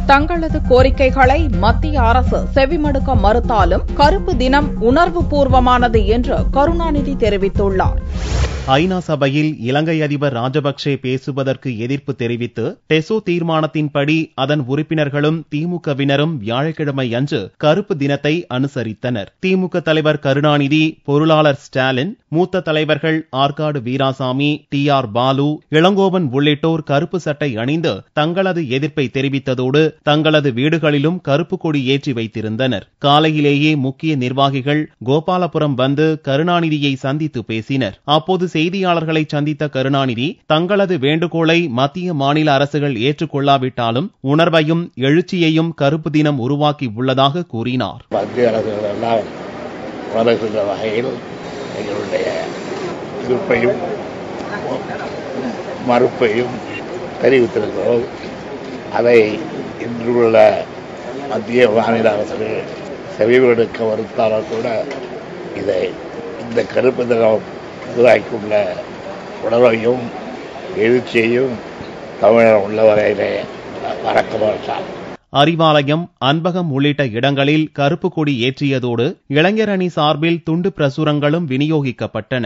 தங்களது கோரிக்கைகளை மத்திய அரசு செவிமடுக்க மறுத்தாலும் கருப்பு தினம் உணர்வுபூர்வமானது என்று கருணாநிதி தெரிவித்துள்ளார். ஐநா சபையில் இலங்கை அதிபர் ராஜபக்சே பேசுவதற்கு எதிர்ப்பு தெரிவித்து டெசோ தீர்மானத்தின்படி அதன் உறுப்பினர்களும் திமுகவினரும் வியாழக்கிழமை அன்று கருப்பு தினத்தை அனுசரித்தனர். திமுக தலைவர் கருணாநிதி, பொருளாளர் ஸ்டாலின், மூத்த தலைவர்கள் ஆற்காடு வீராசாமி, TR பாலு, இளங்கோவன் உள்ளிட்டோர் கருப்பு சட்டை அணிந்து தங்களது எதிர்ப்பை தெரிவித்ததோடு தங்களது வீடுகளிலும் கருப்பு கொடி ஏற்றி வைத்திருந்தனர். காலையிலேயே முக்கிய நிர்வாகிகள் கோபாலபுரம் வந்து கருணாநிதியை சந்தித்து பேசினர். அப்போது செய்தியாளர்களை சந்தித்த கருணாநிதி தங்களது வேண்டுகோளை மத்திய மாநில அரசுகள் ஏற்றுக்கொள்ளாவிட்டாலும் உணர்வையும் எழுச்சியையும் கருப்பு தினம் உருவாக்கி உள்ளதாக கூறினார். மத்திய அரசுகள் எல்லாம் வருகின்ற வகையில் எங்களுடைய எதிர்ப்பையும் மறுப்பையும் தெரிவித்திருக்கிறோம். அதை இன்றுள்ள மத்திய மாநில அரசுகள் செவிமடுக்க மறுத்தாலும் கூட இந்த கருப்பு தினம் உருவாக்கியுள்ள உணர்வையும் எழுச்சியையும் தமிழர் உள்ள வகையிலே மறக்க மாட்டார். அறிவாலயம், அன்பகம் உள்ளிட்ட இடங்களில் கருப்பு கொடி ஏற்றியதோடு இளைஞர் அணி சார்பில் துண்டு பிரசுரங்களும் விநியோகிக்கப்பட்டன.